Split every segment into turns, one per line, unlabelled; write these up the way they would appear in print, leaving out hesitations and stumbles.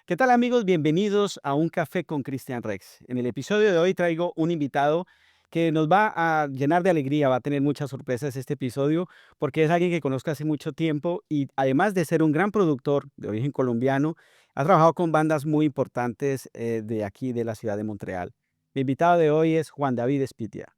¿Qué tal amigos? Bienvenidos a Un Café con Christian Rex. En el episodio de hoy traigo un invitado que nos va a llenar de alegría, va a tener muchas sorpresas este episodio, porque es alguien que conozco hace mucho tiempo y además de ser un gran productor de origen colombiano, ha trabajado con bandas muy importantes de aquí, de la ciudad de Montreal. Mi invitado de hoy es Juan David Espitia.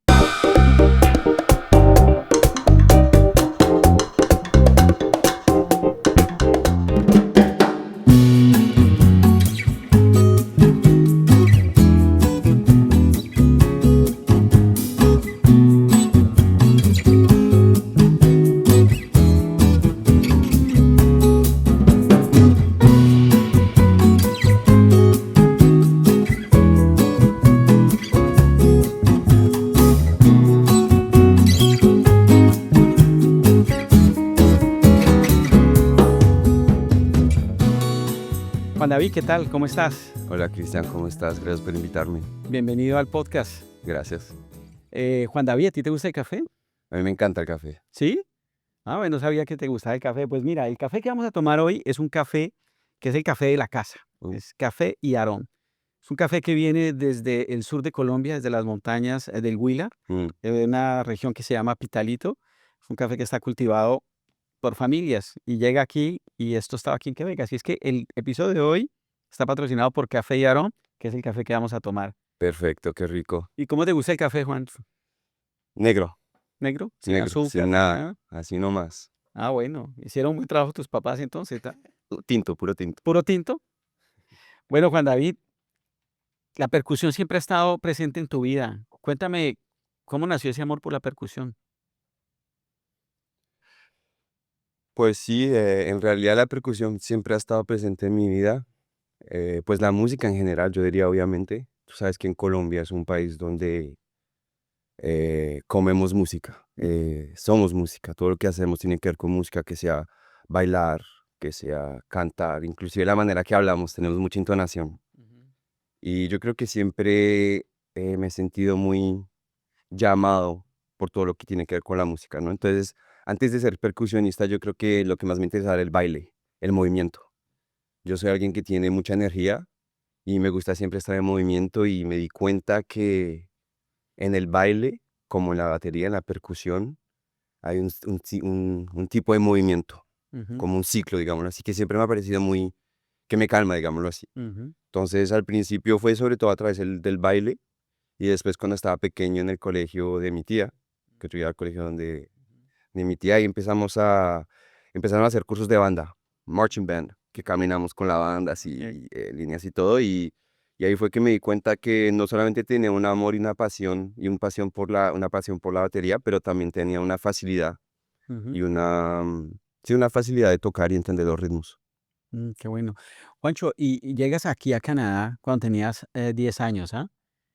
Juan David, ¿qué tal? ¿Cómo estás?
Hola Cristian, ¿cómo estás? Gracias por invitarme.
Bienvenido al podcast.
Gracias.
Juan David, ¿a ti te gusta el café?
A mí me encanta el café.
¿Sí? Ah, bueno, no sabía que te gustaba el café. Pues mira, el café que vamos a tomar hoy es un café que es el café de la casa.
Uh,
Es café y Arón. Es un café que viene desde el sur de Colombia, desde las montañas del Huila,
mm,
de una región que se llama Pitalito. Es un café que está cultivado por familias y llega aquí y esto estaba aquí en Quebec. Así es que el episodio de hoy está patrocinado por Café y Arón, que es el café que vamos a tomar.
Perfecto, qué rico.
¿Y cómo te gusta el café, Juan?
Negro,
¿Negro? ¿Sin
negro, sin
azúcar, sin
nada,
nada?
así nomás.
Ah, bueno, hicieron un buen trabajo tus papás entonces.
Tinto, puro tinto.
¿Puro tinto? Bueno, Juan David, la percusión siempre ha estado presente en tu vida. Cuéntame, ¿cómo nació ese amor por la percusión?
Pues sí, en realidad la percusión siempre ha estado presente en mi vida. Pues la música en general, yo diría obviamente. Tú sabes que en Colombia es un país donde comemos música, somos música. Todo lo que hacemos tiene que ver con música, que sea bailar, que sea cantar, inclusive la manera que hablamos, tenemos mucha entonación.
Ujú.
Y yo creo que siempre me he sentido muy llamado por todo lo que tiene que ver con la música, ¿no? Entonces, antes de ser percusionista, yo creo que lo que más me interesaba era el baile, el movimiento. Yo soy alguien que tiene mucha energía y me gusta siempre estar en movimiento y me di cuenta que en el baile, como en la batería, en la percusión, hay un tipo de movimiento,
Ujú,
como un ciclo, digámoslo así, que siempre me ha parecido muy, que me calma, digámoslo así.
ujú,
Entonces, al principio fue sobre todo a través del baile. Y después cuando estaba pequeño en el colegio de mi tía, que yo iba al colegio de mi tía, y empezaron a hacer cursos de banda, marching band, que caminamos con la banda
ok,
así, líneas y todo, y ahí fue que me di cuenta que no solamente tenía un amor y una pasión, una pasión por la batería, pero también tenía una facilidad
ujú,
y sí, una facilidad de tocar y entender los ritmos.
qué bueno. Juancho, y llegas aquí a Canadá cuando tenías 10 años, ¿ah?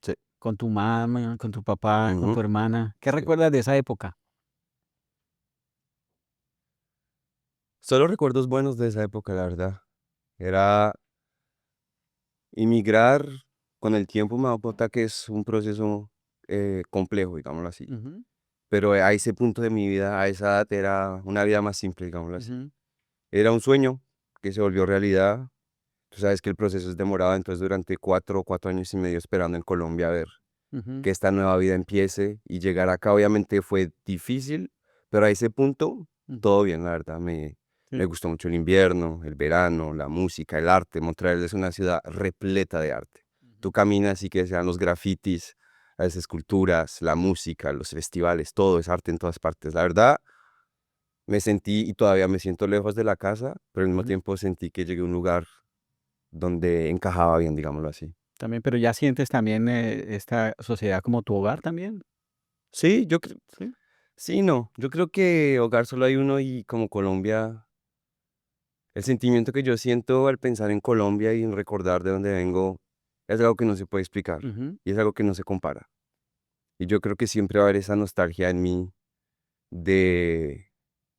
Sí.
Con tu mamá, con tu papá, con
Ujú,
tu hermana. ¿Qué
sí.
recuerdas de esa época?
Solo recuerdos buenos de esa época, la verdad. Era Inmigrar con el tiempo me he dado cuenta que es un proceso complejo, digámoslo así.
Ujú,
Pero a ese punto de mi vida, a esa edad, era una vida más simple, digámoslo así.
ujú,
Era un sueño que se volvió realidad. Tú sabes que el proceso es demorado, entonces durante 4 años y medio esperando en Colombia a ver
ujú,
que esta nueva vida empiece y llegar acá obviamente fue difícil, pero a ese punto
ujú,
todo bien, la verdad. Me
sí,
gustó mucho el invierno, el verano, la música, el arte. Montreal es una ciudad repleta de arte.
ujú,
Tú caminas y que sean los grafitis, las esculturas, la música, los festivales, todo es arte en todas partes. La verdad, me sentí y todavía me siento lejos de la casa, pero al mismo
ujú.
tiempo sentí que llegué a un lugar donde encajaba bien, digámoslo así.
También, pero ya sientes también esta sociedad como tu hogar también,
Sí,
¿sí?
sí, no, yo creo que hogar solo hay uno y como Colombia, el sentimiento que yo siento al pensar en Colombia y en recordar de dónde vengo es algo que no se puede explicar
Ujú,
y es algo que no se compara. Y yo creo que siempre va a haber esa nostalgia en mí de,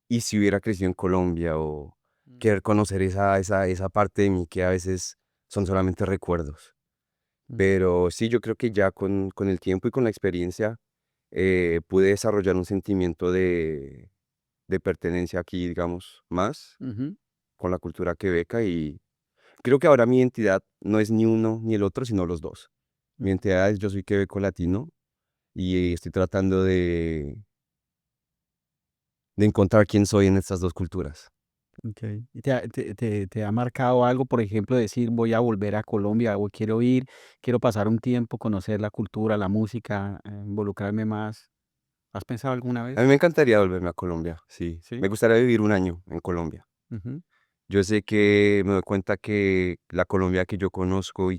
¿y si hubiera crecido en Colombia? O
mm,
querer conocer esa parte de mí que a veces son solamente recuerdos.
mm.
Pero sí, yo creo que ya con el tiempo y con la experiencia pude desarrollar un sentimiento de pertenencia aquí, digamos, más
Ujú.
con la cultura quebeca y creo que ahora mi identidad no es ni uno ni el otro, sino los dos. Mi identidad es yo soy quebeco latino y estoy tratando de encontrar quién soy en estas dos culturas.
Okey. ¿Y te ha marcado algo, por ejemplo, decir: "Voy a volver a Colombia, o quiero ir, quiero pasar un tiempo, conocer la cultura, la música, involucrarme más"? ¿Has pensado alguna
A mí
vez?
me encantaría volverme a Colombia, sí.
¿Sí?
Me gustaría vivir un año en Colombia.
Ujú,
Yo sé que me doy cuenta que la Colombia que yo conozco y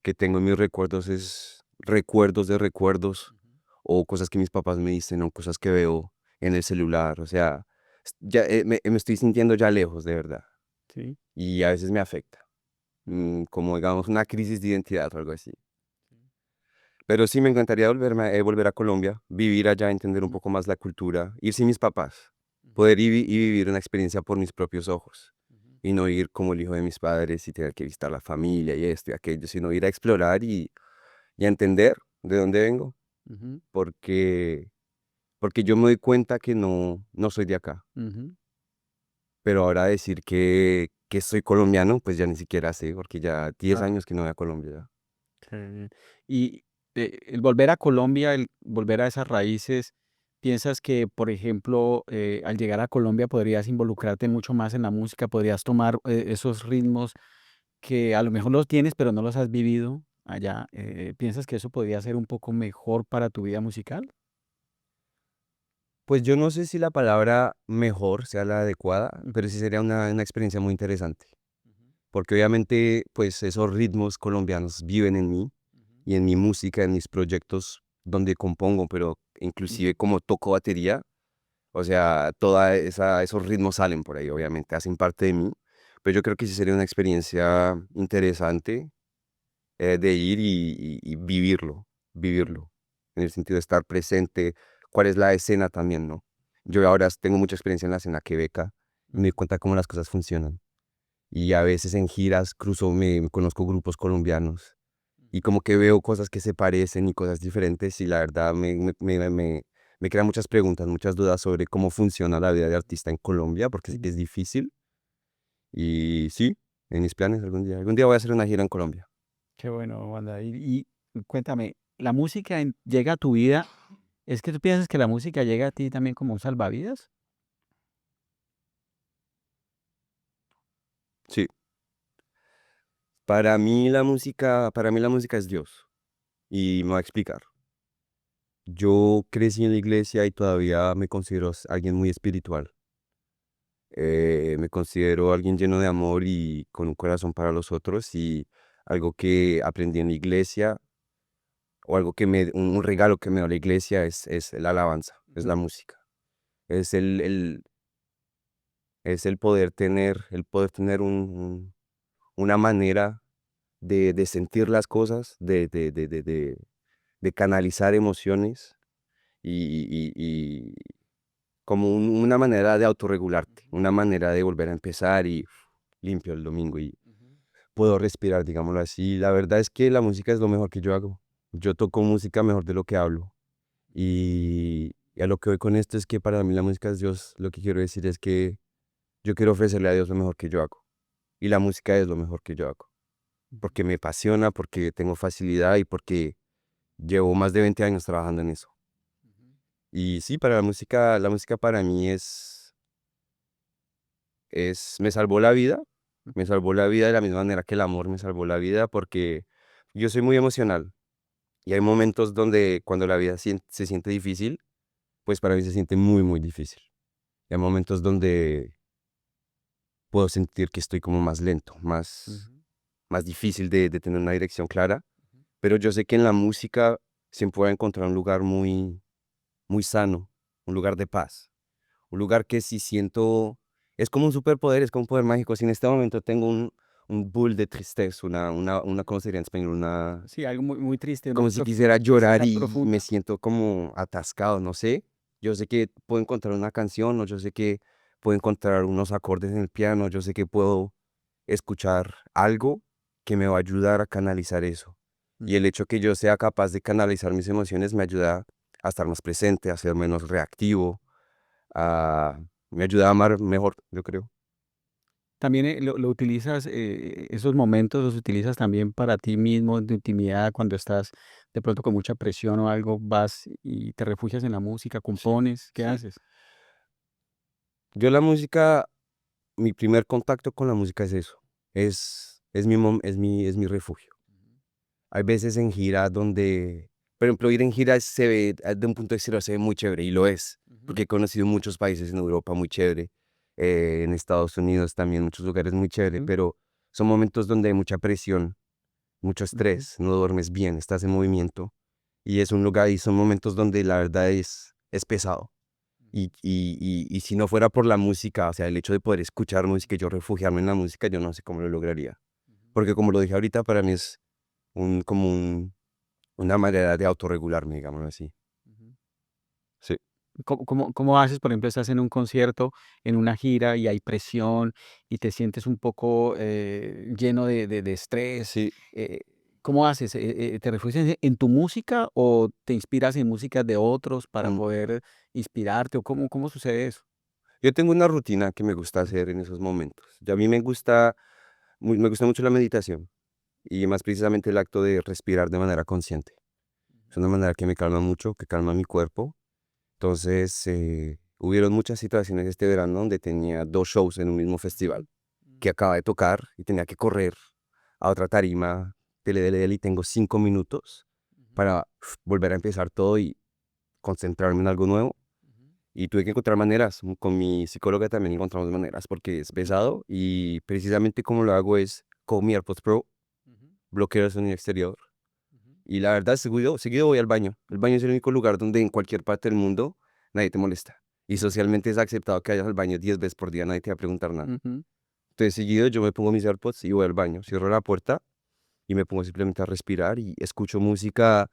que tengo en mis recuerdos es recuerdos de recuerdos
ujú.
o cosas que mis papás me dicen o cosas que veo en el celular. O sea, ya me estoy sintiendo ya lejos, de verdad.
Sí,
Y a veces me afecta,
ujú,
como digamos una crisis de identidad o algo así.
sí,
Pero sí me encantaría volver a Colombia, vivir allá, entender un
ujú,
poco más la cultura, ir sin mis papás,
ujú,
poder y vivir una experiencia por mis propios ojos
ujú,
y no ir como el hijo de mis padres y tener que visitar la familia y esto y aquello, sino ir a explorar y a entender de dónde vengo,
ujú,
porque, porque yo me doy cuenta que no soy de acá,
ujú.
pero ahora decir que soy colombiano, pues ya ni siquiera sé, porque ya 10
Ah,
años que no voy a Colombia. Ya.
qué bien. Y, el volver a Colombia, el volver a esas raíces, ¿piensas que, por ejemplo, al llegar a Colombia podrías involucrarte mucho más en la música? ¿Podrías tomar, esos ritmos que a lo mejor los tienes, pero no los has vivido allá? ¿Piensas que eso podría ser un poco mejor para tu vida musical?
Pues yo no sé si la palabra mejor sea la adecuada,
Ujú,
pero sí sería una experiencia muy interesante,
ujú,
porque obviamente pues esos ritmos colombianos viven en mí
ujú,
y en mi música, en mis proyectos donde compongo, pero
ujú,
inclusive como toco batería, o sea, esos ritmos salen por ahí, obviamente, hacen parte de mí, pero yo creo que sí sería una experiencia interesante de ir y
ujú,
vivirlo, en el sentido de estar presente, cuál es la escena también, ¿no? Yo ahora tengo mucha experiencia en la escena quebeca y me
ujú,
doy cuenta cómo las cosas funcionan. Y a veces en giras me conozco grupos colombianos y como que veo cosas que se parecen y cosas diferentes y la verdad me crea muchas preguntas, muchas dudas sobre cómo funciona la vida de artista en Colombia, porque sé que
ujú.
es difícil. Y sí, en mis planes algún día voy a hacer una gira en Colombia.
Qué bueno, Wanda. Y cuéntame, ¿la música llega a tu vida? ¿Es que tú piensas que la música llega a ti también como un salvavidas?
Sí. Para mí la música es Dios. Y me voy a explicar. Yo crecí en la iglesia y todavía me considero alguien muy espiritual. Me considero alguien lleno de amor y con un corazón para los otros y algo que aprendí en la iglesia o algo un regalo que me da la iglesia es la alabanza, es
Ujú,
la música. Es es el poder tener una manera de sentir las cosas, de canalizar emociones y como una manera de autorregularte,
ujú,
una manera de volver a empezar y limpio el domingo y
ujú,
puedo respirar, digámoslo así. La verdad es que la música es lo mejor que yo hago. Yo toco música mejor de lo que hablo. Y a lo que voy con esto es que para mí la música es Dios. Lo que quiero decir es que yo quiero ofrecerle a Dios lo mejor que yo hago. Y la música es lo mejor que yo hago.
ujú,
Porque me apasiona, porque tengo facilidad y porque llevo más de 20 años trabajando en eso.
ujú,
Y sí, la música para mí me me salvó la vida de la misma manera que el amor me salvó la vida porque yo soy muy emocional y hay momentos donde cuando la vida se siente difícil, pues para mí se siente muy, muy difícil. Y hay momentos donde puedo sentir que estoy como más lento,
ujú,
más difícil de tener una dirección clara,
ujú,
pero yo sé que en la música siempre voy a encontrar un lugar muy sano, un lugar de paz. Un lugar que si siento, es como un superpoder, es como un poder mágico. Si en este momento tengo un bull de tristeza, ¿cómo sería en español?
sí, algo muy, muy triste,
Como si quisiera llorar
tristeza
y me
profunda.
siento como atascado, no sé. Yo sé que puedo encontrar una canción, o yo sé que puedo encontrar unos acordes en el piano, yo sé que puedo escuchar algo que me va a ayudar a canalizar eso. Y
Ujú,
el hecho que yo sea capaz de canalizar mis emociones me ayuda a estar más presente, a ser menos reactivo, a, me ayuda a amar mejor, yo creo.
También, lo utilizas, esos momentos los utilizas también para ti mismo, en tu intimidad, cuando estás de pronto con mucha presión o algo, vas y te refugias en la música,
Sí,
compones, ¿qué
sí.
haces?
Yo la música, mi primer contacto con la música es eso, es mi refugio. Hay veces en gira donde, por ejemplo, ir en gira se ve, de un punto de vista se ve muy chévere, y lo es,
Ujú,
porque he conocido muchos países en Europa muy chévere, en Estados Unidos también, muchos lugares muy chévere,
ujú,
pero son momentos donde hay mucha presión, mucho
ujú,
estrés, no duermes bien, estás en movimiento, y es un lugar, y son momentos donde la verdad es pesado. Y si no fuera por la música, o sea, el hecho de poder escuchar música y yo refugiarme en la música, yo no sé cómo lo lograría.
ujú,
Porque como lo dije ahorita, para mí es como una manera de autorregularme, digámoslo así.
ujú.
Sí,
¿Cómo haces? Por ejemplo, estás en un concierto, en una gira y hay presión y te sientes un poco lleno de estrés.
sí.
eh, ¿Cómo haces? ¿Te refugias en tu música o te inspiras en música de otros para
mm.
poder inspirarte? ¿O cómo sucede eso?
Yo tengo una rutina que me gusta
Ujú,
hacer en esos momentos. Y a mí me gusta mucho la meditación y más precisamente el acto de respirar de manera consciente. Es una manera que me calma mucho, que calma mi cuerpo. Entonces, hubieron muchas situaciones este verano donde tenía dos shows en un mismo
ujú,
festival que acaba de tocar y tenía que correr a otra tarima, tele, y tengo 5 minutos
ujú,
para volver a empezar todo y concentrarme en algo nuevo.
ujú,
Y tuve que encontrar maneras, con mi psicóloga también encontramos maneras porque es
ujú,
pesado, y precisamente como lo hago es con mi AirPods Pro,
ujú,
bloqueo el sonido exterior,
ujú,
y la verdad seguido voy al baño. El baño es el único lugar donde en cualquier parte del mundo nadie te molesta. Y
ujú,
socialmente es aceptado que vayas al baño 10 veces por día, nadie te va a preguntar nada.
ujú,
Entonces seguido yo me pongo mis AirPods y voy al baño, cierro la puerta y me pongo simplemente a respirar y escucho música,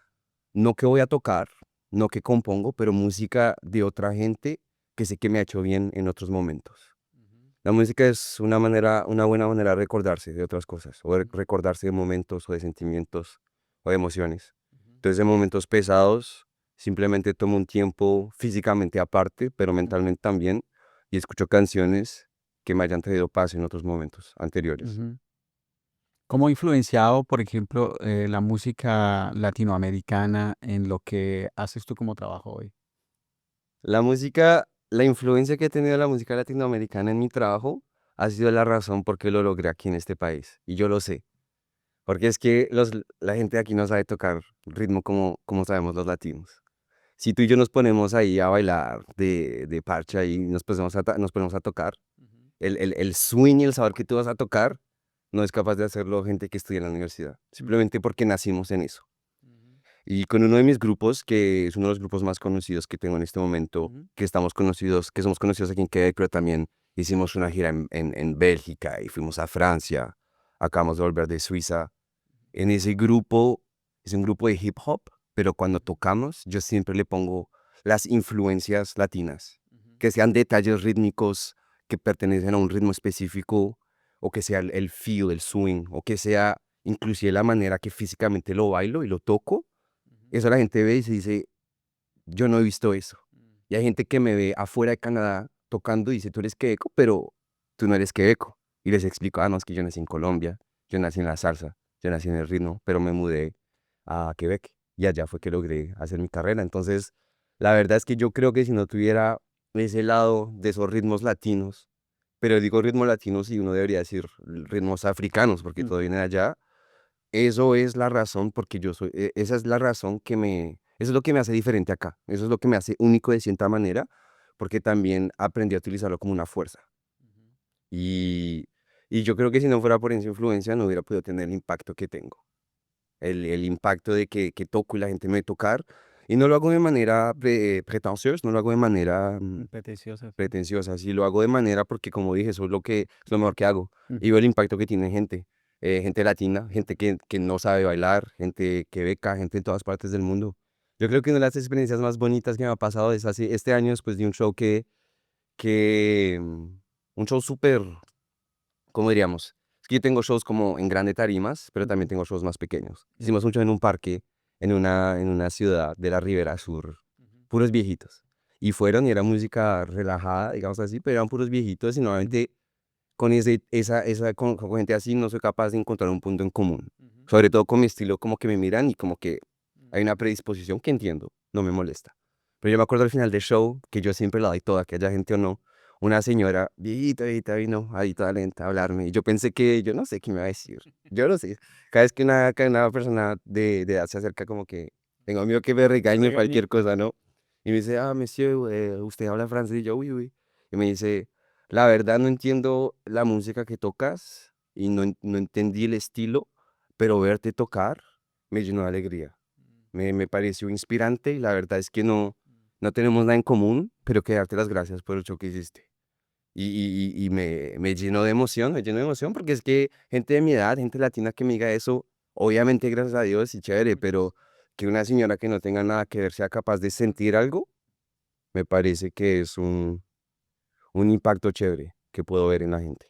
no que voy a tocar, no que compongo, pero música de otra gente que sé que me ha hecho bien en otros momentos.
ujú,
La música es una buena manera de recordarse de otras cosas, o de
ujú,
recordarse de momentos o de sentimientos o de emociones.
ujú,
Entonces, en momentos pesados, simplemente tomo un tiempo físicamente aparte, pero
ujú,
mentalmente también, y escucho canciones que me hayan traído paz en otros momentos anteriores.
ujú. ¿Cómo ha influenciado, por ejemplo, la música latinoamericana en lo que haces tú como trabajo hoy?
La influencia que ha tenido la música latinoamericana en mi trabajo ha sido la razón por qué lo logré aquí en este país. Y yo lo sé, porque es que la gente de aquí no sabe tocar ritmo como sabemos los latinos. Si tú y yo nos ponemos ahí a bailar de parcha y nos ponemos a tocar,
Ujú,
el swing y el sabor que tú vas a tocar no es capaz de hacerlo gente que estudia en la universidad, simplemente porque nacimos en eso.
ujú,
Y con uno de mis grupos, que es uno de los grupos más conocidos que tengo en este momento,
ujú,
que somos conocidos aquí en Quebec, pero también hicimos una gira en Bélgica y fuimos a Francia, acabamos de volver de Suiza. En ese grupo, es un grupo de hip hop, pero cuando
ujú,
tocamos, yo siempre le pongo las influencias latinas,
ujú,
que sean detalles rítmicos que pertenecen a un ritmo específico, o que sea el feel, el swing, o que sea inclusive la manera que físicamente lo bailo y lo toco.
ujú,
Eso la gente ve y se dice, yo no he visto eso.
mm,
Y hay gente que me ve afuera de Canadá tocando y dice, tú eres quebeco, pero tú no eres quebeco. Y les explico, no, es que yo nací en Colombia, yo nací en la salsa, yo nací en el ritmo, pero me mudé a Quebec y allá fue que logré hacer mi carrera. Entonces, la verdad es que yo creo que si no tuviera ese lado de esos ritmos latinos, pero digo ritmos latinos y uno debería decir ritmos africanos, porque todo
ujú,
viene de allá, eso es la razón porque esa es la razón eso es lo que me hace diferente acá, eso es lo que me hace único de cierta manera, porque también aprendí a utilizarlo como una fuerza.
ujú,
Y, y yo creo que si no fuera por esa influencia no hubiera podido tener el impacto que tengo, el impacto de que toco y la gente me ve tocar, y no lo hago de manera pretenciosa, no lo hago de manera
Pretenciosa, sí.
pretenciosa, sí lo hago de manera porque, como dije, eso es lo mejor que hago. Y
Ujú,
veo el impacto que tiene gente, gente latina, gente que no sabe bailar, gente que beca, gente en todas partes del mundo. Yo creo que una de las experiencias más bonitas que me ha pasado es este año, después de un show un show súper, ¿cómo diríamos? Es que yo tengo shows como en grandes tarimas, pero también
ujú,
tengo shows más pequeños.
ujú,
Hicimos un show en un parque, en una ciudad de la Ribera Sur,
ujú,
puros viejitos. Y fueron y era música relajada, digamos así, pero eran puros viejitos y
ujú,
nuevamente con gente así no soy capaz de encontrar un punto en común.
Ujú,
Sobre todo con mi estilo, como que me miran y como que
mm,
hay una predisposición que entiendo, no me molesta. Pero yo me acuerdo al final del show, que yo siempre la doy toda, que haya gente o no, una señora viejita, vino ahí toda lenta a hablarme. Y yo pensé que, yo no sé qué me va a decir. Yo no sé. Cada vez que una persona de edad se acerca, como que tengo miedo que me
te
regañe
regañé.
cualquier cosa, ¿no? Y me dice, monsieur, ¿usted habla francés? Y yo, oui. Y me dice, la verdad no entiendo la música que tocas y no entendí el estilo, pero verte tocar me llenó de alegría. Me pareció inspirante y la verdad es que no tenemos nada en común, pero que darte las gracias por el show que hiciste. Y me llenó de emoción, me llenó de emoción porque es que gente de mi edad, gente latina que me diga eso, obviamente gracias a Dios y chévere, pero que una señora que no tenga nada que ver sea capaz de sentir algo, me parece que es un impacto chévere que puedo ver en la gente.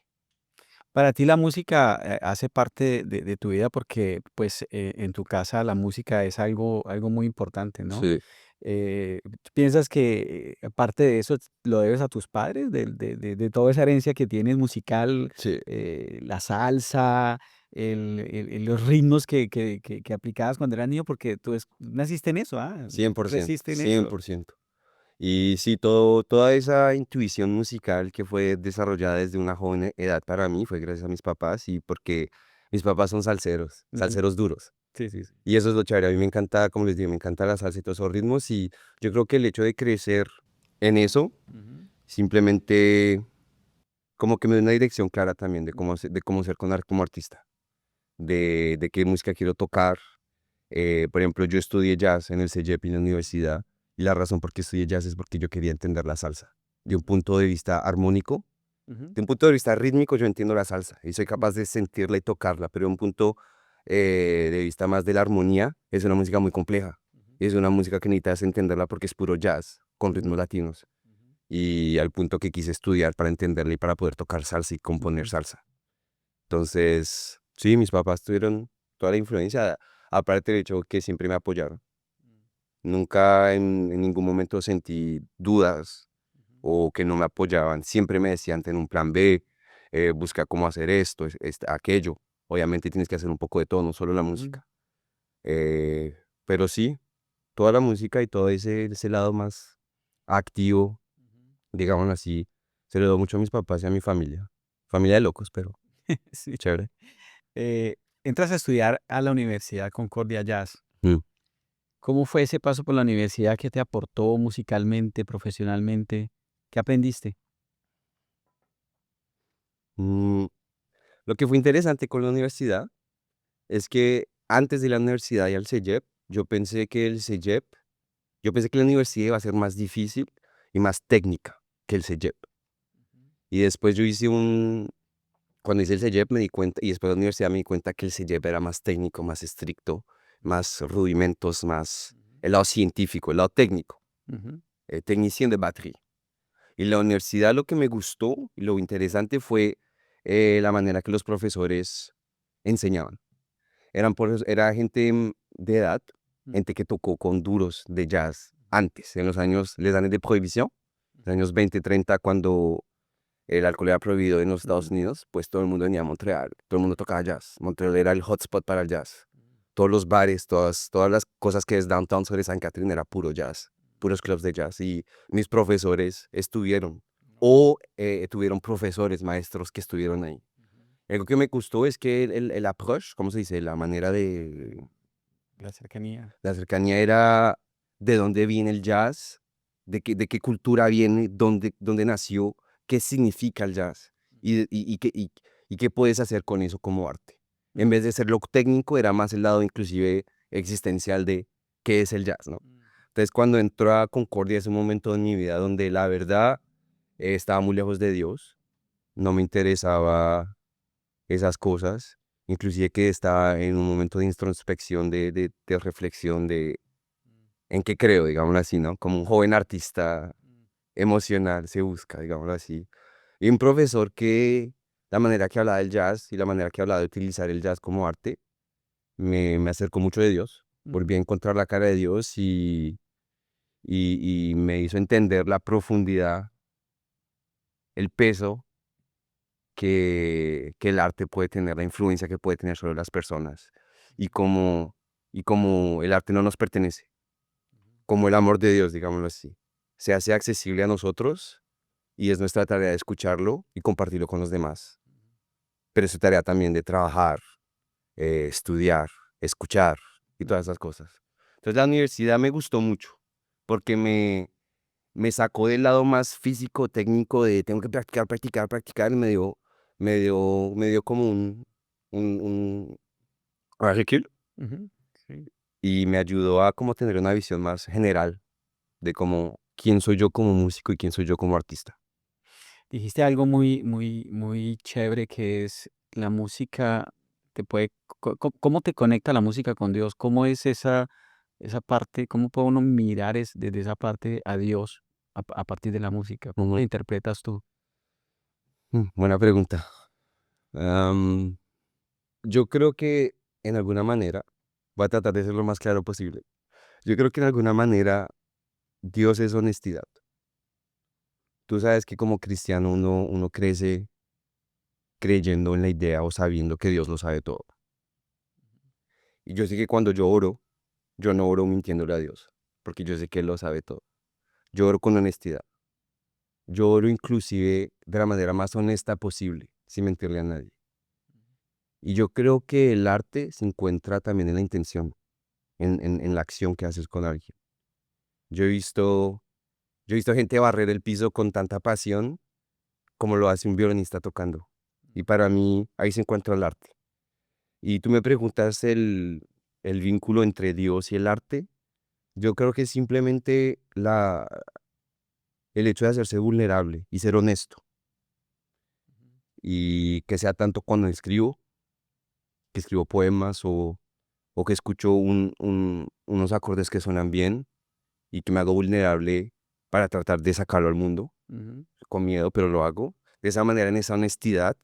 Para ti la música hace parte de tu vida porque pues en tu casa la música es algo muy importante, ¿no?
Sí,
¿Tú piensas que parte de eso lo debes a tus padres, de toda esa herencia que tienes musical,
sí,
la salsa, los ritmos que aplicabas cuando eras niño? Porque tú naciste en eso, ¿ah?
100%,
Creciste en eso.
100%. Y sí, toda esa intuición musical que fue desarrollada desde una joven edad para mí fue gracias a mis papás y porque mis papás son salseros,
Ujú.
salseros duros.
Sí, sí, sí.
Y eso es lo chévere. A mí me encanta, como les digo, me encanta la salsa y todos esos ritmos. Y yo creo que el hecho de crecer en eso,
Ujú,
simplemente como que me da una dirección clara también de
ujú,
de cómo ser como artista, de qué música quiero tocar. Por ejemplo, yo estudié jazz en el CEGEP en la universidad. Y la razón por qué estudié jazz es porque yo quería entender la salsa. De un
ujú,
punto de vista armónico,
ujú,
de un punto de vista rítmico, yo entiendo la salsa y soy
ujú,
capaz de sentirla y tocarla, pero de un punto de vista más de la armonía, es una música muy compleja. Es una música que necesitas entenderla porque es puro jazz con
ujú,
ritmos latinos.
ujú,
Y al punto que quise estudiar para entenderla y para poder tocar salsa y componer
ujú,
salsa. Entonces, sí, mis papás tuvieron toda la influencia, aparte del hecho que siempre me apoyaron. Nunca en ningún momento sentí dudas
ujú,
o que no me apoyaban. Siempre me decían, ten un plan B, busca cómo hacer esto, aquello. Obviamente tienes que hacer un poco de todo, no solo la
ujú,
música. Pero sí, toda la música y todo ese lado más activo,
ujú.
digámoslo así, se lo doy mucho a mis papás y a mi familia. Familia de locos, pero
Sí.
chévere.
Entras a estudiar a la Universidad Concordia Jazz.
Mm.
¿Cómo fue ese paso por la universidad? ¿Qué te aportó musicalmente, profesionalmente? ¿Qué aprendiste?
Mm, lo que fue interesante con la universidad es que antes de la universidad y al CEGEP, yo pensé que la universidad iba a ser más difícil y más técnica que el CEGEP. Y después cuando hice el CEGEP me di cuenta, y después de la universidad me di cuenta que el CEGEP era más técnico, más estricto, más rudimentos, más el lado científico, el lado técnico,
Ujú,
technicien de batterie. Y la universidad lo que me gustó y lo interesante fue la manera que los profesores enseñaban. Era gente de edad,
ujú,
gente que tocó con duros de jazz antes, en los años, les années de prohibición, los años 20 30 cuando el alcohol era prohibido en los Estados
ujú,
Unidos, pues todo el mundo venía a Montreal, todo el mundo tocaba jazz. Montreal era el hotspot para el jazz. Todos los bares, todas las cosas que es downtown sobre San Catherine era puro jazz, puros clubs de jazz. Y mis profesores estuvieron, o tuvieron profesores, maestros que estuvieron ahí. Algo que me gustó es que el approach, ¿cómo se dice? La manera de,
la cercanía.
la cercanía era de dónde viene el jazz, de qué cultura viene, dónde nació, qué significa el jazz y qué puedes hacer con eso como arte. En
Ujú,
vez de ser lo técnico, era más el lado inclusive existencial de qué es el jazz, ¿no?
ujú,
Entonces, cuando entró a Concordia, es un momento en mi vida donde la verdad estaba muy lejos de Dios, no me interesaba esas cosas, inclusive que estaba en un momento de introspección, de reflexión, de en qué creo, digámoslo así, ¿no? Como un joven artista emocional se busca, digámoslo así. Y un profesor que la manera que hablaba del jazz y la manera que hablaba de utilizar el jazz como arte me acercó mucho de Dios.
ujú,
Volví a encontrar la cara de Dios y me hizo entender la profundidad, el peso que el arte puede tener, la influencia que puede tener sobre las personas y como el arte no nos pertenece, como el amor de Dios, digámoslo así, se hace accesible a nosotros y es nuestra tarea de escucharlo y compartirlo con los demás. Pero es su tarea también de trabajar, estudiar, escuchar y todas esas cosas. Entonces la universidad me gustó mucho porque me sacó del lado más físico, técnico de tengo que practicar, practicar, practicar, y me dio como un currículum
Ujú, sí.
y me ayudó a como tener una visión más general de cómo, quién soy yo como músico y quién soy yo como artista.
Dijiste algo muy, muy, muy chévere que es la música te puede, ¿cómo te conecta la música con Dios? ¿Cómo es esa parte? ¿Cómo puede uno mirar desde esa parte a Dios a partir de la música? ¿Cómo la interpretas tú?
Buena pregunta. Am, yo creo que en alguna manera, voy a tratar de ser lo más claro posible. Yo creo que en alguna manera Dios es honestidad. Tú sabes que como cristiano uno crece creyendo en la idea o sabiendo que Dios lo sabe todo. Y yo sé que cuando yo oro, yo no oro mintiéndole a Dios, porque yo sé que Él lo sabe todo. Yo oro con honestidad. Yo oro inclusive de la manera más honesta posible, sin mentirle a nadie. Y yo creo que el arte se encuentra también en la intención, en la acción que haces con alguien. Yo he visto, yo he visto gente barrer el piso con tanta pasión como lo hace un violinista tocando. Y para mí ahí se encuentra el arte. Y tú me preguntas el vínculo entre Dios y el arte. Yo creo que es simplemente el hecho de hacerse vulnerable y ser honesto. Y que sea tanto cuando escribo, que escribo poemas o que escucho unos acordes que suenan bien y que me hago vulnerable para tratar de sacarlo al mundo,
Ujú,
con miedo, pero lo hago. De esa manera, en esa honestidad,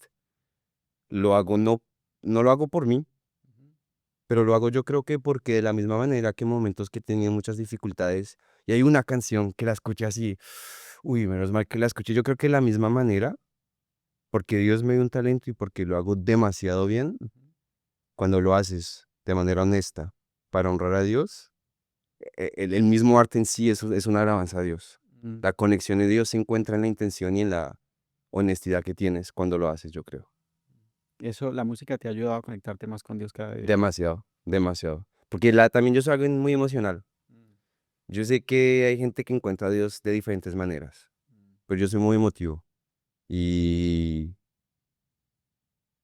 lo hago no lo hago por mí, pero lo hago yo creo que porque de la misma manera que en momentos que tenía muchas dificultades y hay una canción que la escuché así, uy, menos mal que la escuché, yo creo que de la misma manera, porque Dios me dio un talento y porque lo hago demasiado bien,
ujú,
cuando lo haces de manera honesta para honrar a Dios, el mismo arte en sí es una alabanza a Dios.
ujú.
La conexión de Dios se encuentra en la intención y en la honestidad que tienes cuando lo haces, yo creo.
Eso, la música te ha ayudado a conectarte más con Dios cada día.
Demasiado, demasiado. Porque también yo soy alguien muy emocional.
Mm,
Yo sé que hay gente que encuentra a Dios de diferentes maneras, pero yo soy muy emotivo y,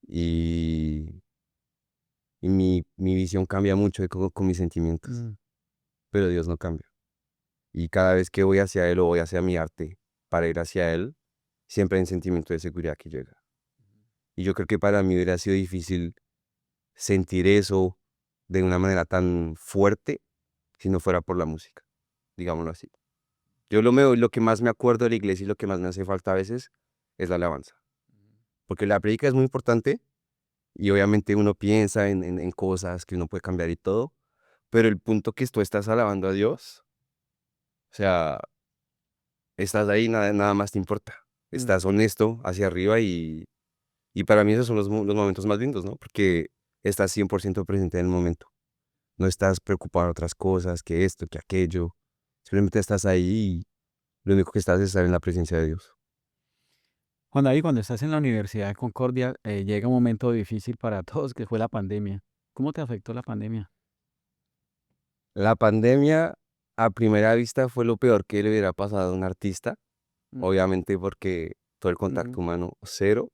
y, y mi visión cambia mucho con mis sentimientos,
mm.
pero Dios no cambia. Y cada vez que voy hacia Él o voy hacia mi arte para ir hacia Él, siempre hay un sentimiento de seguridad que llega. Y yo creo que para mí hubiera sido difícil sentir eso de una manera tan fuerte si no fuera por la música, digámoslo así. Yo lo que más me acuerdo de la iglesia y lo que más me hace falta a veces es la alabanza. Porque la prédica es muy importante y obviamente uno piensa en cosas que uno puede cambiar y todo, pero el punto que tú estás alabando a Dios, o sea, estás ahí, nada más te importa.
Mm.
Estás honesto hacia arriba y para mí esos son los momentos más lindos, ¿no? Porque estás 100% presente en el momento. No estás preocupado en otras cosas, que esto, que aquello. Simplemente estás ahí y lo único que estás es estar en la presencia de Dios.
Juan David, cuando estás en la Universidad de Concordia, llega un momento difícil para todos, que fue la pandemia. ¿Cómo te afectó la pandemia?
La pandemia, a primera vista, fue lo peor que le hubiera pasado a un artista,
Mm,
obviamente porque todo el
ujú,
contacto humano cero,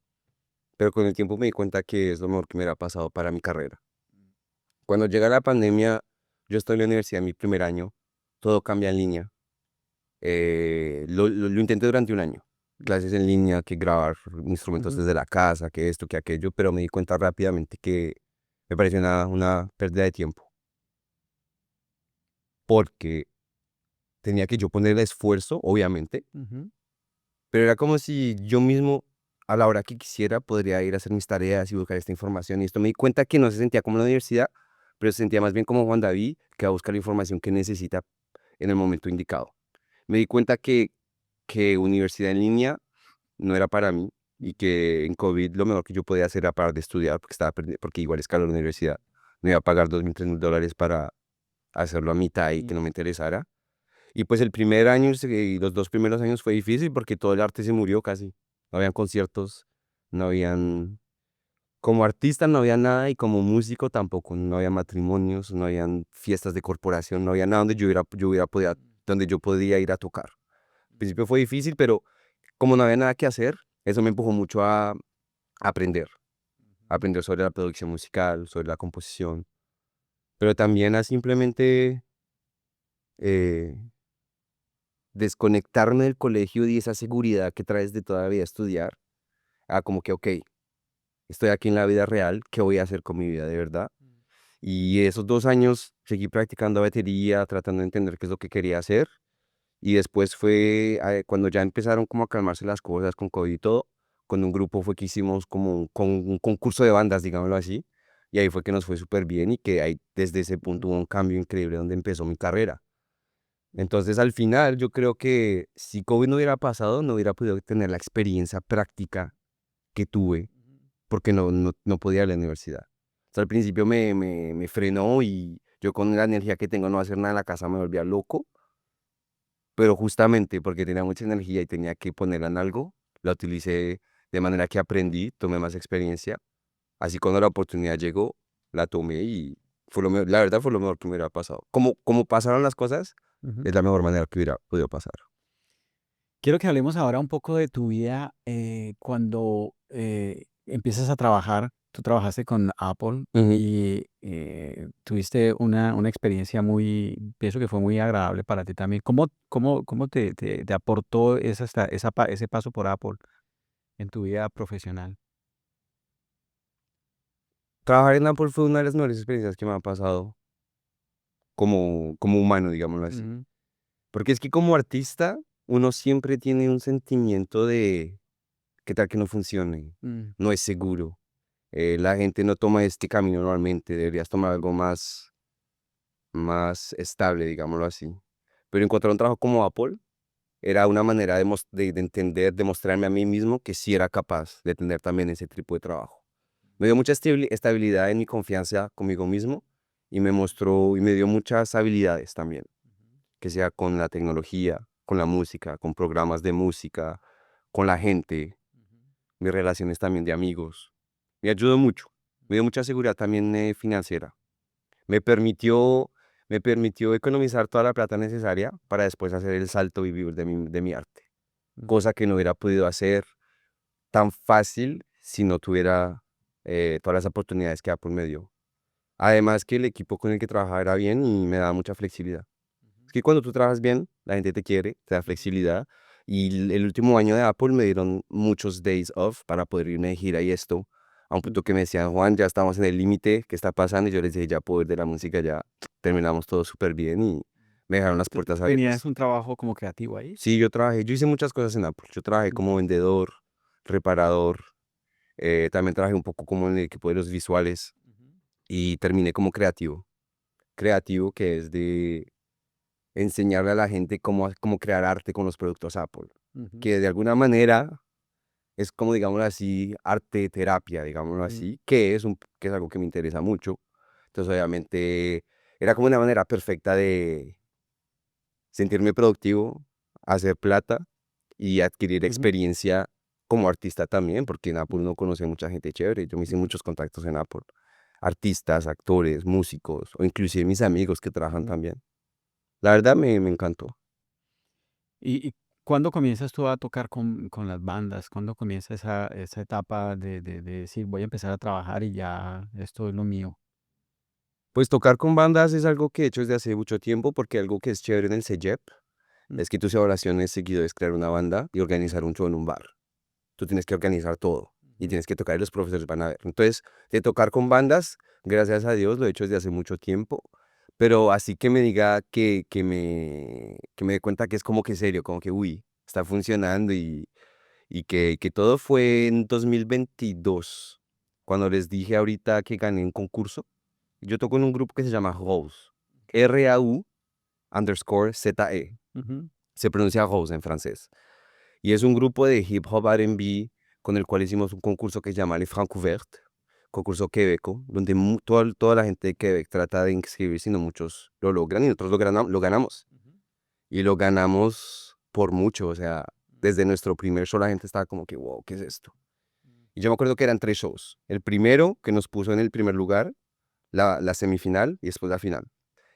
pero con el tiempo me di cuenta que es lo mejor que me hubiera pasado para mi carrera. Cuando llega la pandemia, yo estoy en la universidad en mi primer año, todo cambia en línea. Lo intenté durante un año, clases en línea, que grabar instrumentos
ujú.
desde la casa, que esto, que aquello, pero me di cuenta rápidamente que me pareció una pérdida de tiempo, porque tenía que yo poner el esfuerzo, obviamente,
Ujú,
pero era como si yo mismo, a la hora que quisiera, podría ir a hacer mis tareas y buscar esta información. Y esto me di cuenta que no se sentía como la universidad, pero se sentía más bien como Juan David, que va a buscar la información que necesita en el momento indicado. Me di cuenta que universidad en línea no era para mí y que en COVID lo mejor que yo podía hacer era parar de estudiar porque porque igual es caro la universidad. No iba a pagar $2.000, $3.000 para hacerlo a mitad y que no me interesara. Y pues el primer año y los 2 primeros años fue difícil porque todo el arte se murió casi. No habían conciertos, no habían, como artista no había nada y como músico tampoco, no había matrimonios, no habían fiestas de corporación, no había nada donde donde yo podía ir a tocar. Al principio fue difícil, pero como no había nada que hacer, eso me empujó mucho a aprender, aprender sobre la producción musical, sobre la composición, pero también a simplemente eh, desconectarme del colegio y esa seguridad que traes de toda la vida estudiar, a como que, ok, estoy aquí en la vida real, ¿qué voy a hacer con mi vida de verdad? Y esos 2 años seguí practicando batería, tratando de entender qué es lo que quería hacer. Y después fue cuando ya empezaron como a calmarse las cosas con COVID y todo, con un grupo fue que hicimos como un concurso de bandas, digámoslo así. Y ahí fue que nos fue súper bien y que ahí desde ese punto hubo un cambio increíble donde empezó mi carrera. Entonces al final yo creo que si COVID no hubiera pasado, no hubiera podido tener la experiencia práctica que tuve porque no podía ir a la universidad. O sea, al principio me frenó y yo con la energía que tengo no hacer nada en la casa me volvía loco, pero justamente porque tenía mucha energía y tenía que ponerla en algo, la utilicé de manera que aprendí, tomé más experiencia. Así cuando la oportunidad llegó, la tomé y la verdad fue lo mejor que me hubiera pasado. Como pasaron las cosas,
Ujú.
es la mejor manera que hubiera podido pasar.
Quiero que hablemos ahora un poco de tu vida cuando empiezas a trabajar. Tú trabajaste con Apple
Ujú.
y tuviste una experiencia pienso que fue muy agradable para ti también. ¿Cómo te aportó ese paso por Apple en tu vida profesional?
Trabajar en Apple fue una de las mejores experiencias que me ha pasado como humano, digámoslo así.
Ujú,
Porque es que como artista, uno siempre tiene un sentimiento de qué tal que no funcione,
mm,
no es seguro. La gente no toma este camino normalmente, deberías tomar algo más estable, digámoslo así. Pero encontrar un trabajo como Apple era una manera de entender, de mostrarme a mí mismo que sí era capaz de tener también ese tipo de trabajo. Me dio mucha estabilidad en mi confianza conmigo mismo y me mostró y me dio muchas habilidades también, que sea con la tecnología, con la música, con programas de música, con la gente, mis relaciones también de amigos. Me ayudó mucho, me dio mucha seguridad también financiera. Me permitió, me permitió economizar toda la plata necesaria para después hacer el salto y vivir de mi arte,
ujú,
cosa que no hubiera podido hacer tan fácil si no tuviera todas las oportunidades que Apple me dio. Además que el equipo con el que trabajaba era bien y me daba mucha flexibilidad. Es que cuando tú trabajas bien, la gente te quiere, te da flexibilidad. Y el último año de Apple me dieron muchos days off para poder irme de gira y esto, a un
ujú.
punto que me decían, Juan, ya estamos en el límite, ¿qué está pasando? Y yo les dije, ya puedo ir de la música, ya terminamos todo súper bien y me dejaron las
¿Tú
puertas
tenías
abiertas.
un trabajo como creativo ahí?
Sí, yo hice muchas cosas en Apple. Yo trabajé
Ujú,
como vendedor, reparador, también trabajé un poco como en el equipo de los visuales
ujú,
y terminé como creativo. Creativo que es de enseñarle a la gente cómo crear arte con los productos Apple,
ujú,
que de alguna manera es como, digámoslo así, arte terapia, digámoslo
ujú,
así, que es algo que me interesa mucho. Entonces, obviamente, era como una manera perfecta de sentirme productivo, hacer plata y adquirir
ujú,
experiencia como artista también, porque en Apple
ujú,
uno conoce mucha gente chévere. Yo me hice
ujú,
muchos contactos en Apple, artistas, actores, músicos, o inclusive mis amigos que trabajan
ujú.
también. La verdad me encantó.
¿Y cuándo comienzas tú a tocar con las bandas? ¿Cuándo comienza esa etapa de decir, voy a empezar a trabajar y ya esto es lo mío?
Pues tocar con bandas es algo que he hecho desde hace mucho tiempo, porque algo que es chévere en el CEGEP
Mm,
es que tus evaluaciones seguido es crear una banda y
mm,
organizar un show en un bar. Tú tienes que organizar todo y
ujú,
tienes que tocar y los profesores van a ver. Entonces, de tocar con bandas, gracias a Dios, lo he hecho desde hace mucho tiempo, pero así que me diga que me dé cuenta que es como que serio, como que, uy, está funcionando y que todo fue en 2022, cuando les dije ahorita que gané un concurso. Yo toco en un grupo que se llama Rose, RAU_ZE.
ujú,
Se pronuncia Rose en francés. Y es un grupo de hip hop R&B con el cual hicimos un concurso que se llama Le Francouvert, concurso quebeco, donde toda la gente de Quebec trata de inscribirse y no muchos lo logran y nosotros lo ganamos. Y lo ganamos por mucho, o sea, desde nuestro primer show la gente estaba como que, wow, ¿qué es esto? Y yo me acuerdo que eran 3 shows. El primero que nos puso en el primer lugar, la semifinal y después la final.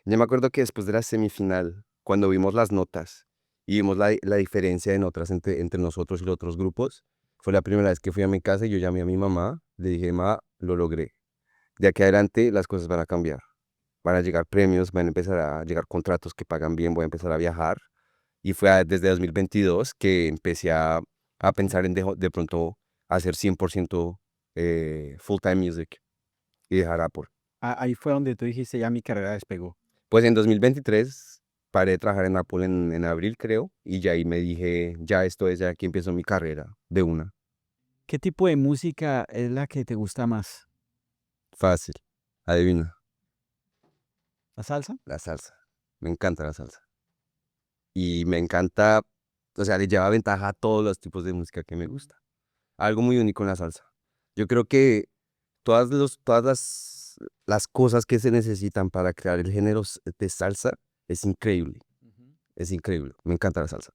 Yo me acuerdo que después de la semifinal, cuando vimos las notas y vimos la diferencia de notas entre nosotros y los otros grupos, fue la primera vez que fui a mi casa y yo llamé a mi mamá, le dije, ma, lo logré. De aquí adelante las cosas van a cambiar. Van a llegar premios, van a empezar a llegar contratos que pagan bien, voy a empezar a viajar. Y fue desde 2022 que empecé a pensar en de pronto hacer 100% full-time music y dejar Apple.
Ahí fue donde tú dijiste, ya mi carrera despegó.
Pues en 2023 paré de trabajar en Apple en abril, creo, y ya ahí me dije, ya esto es, ya aquí empiezo mi carrera de una.
¿Qué tipo de música es la que te gusta más?
Fácil. Adivina,
¿La salsa?
la salsa. Me encanta la salsa. Y me encanta, o sea, le lleva ventaja a todos los tipos de música que me gusta. Algo muy único en la salsa. Yo creo que todas las cosas que se necesitan para crear el género de salsa es increíble. Es increíble. Me encanta la salsa.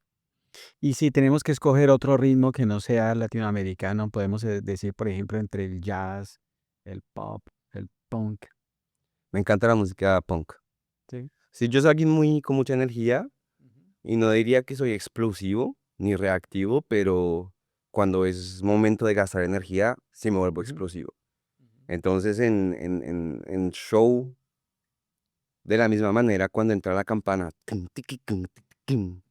Y si tenemos que escoger otro ritmo que no sea latinoamericano, podemos decir, por ejemplo, entre el jazz, el pop, el punk.
Me encanta la música punk.
Sí.
Sí, yo soy alguien muy con mucha energía y no diría que soy explosivo ni reactivo, pero cuando es momento de gastar energía, sí me vuelvo
Ujú.
explosivo. Entonces, en show, de la misma manera, cuando entra la campana, tum, tiqui, tum, tiqui, tum,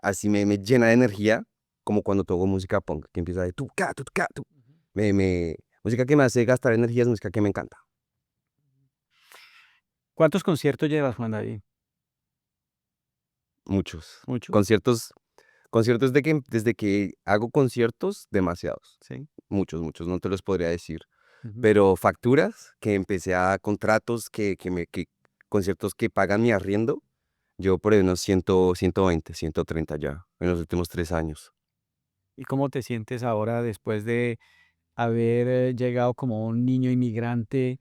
así me llena de energía, como cuando toco música punk, que empieza de tu, ca, tu, ca, tu. Música que me hace gastar energía es música que me encanta.
¿Cuántos conciertos llevas, Juan David?
Muchos.
¿Muchos?
Conciertos desde que hago conciertos, demasiados.
Sí.
Muchos, muchos, no te los podría decir.
Ujú.
Pero facturas, que empecé a contratos, que conciertos que pagan mi arriendo, yo por ahí unos 100, 120, 130 ya, en los últimos 3 años.
¿Y cómo te sientes ahora después de haber llegado como un niño inmigrante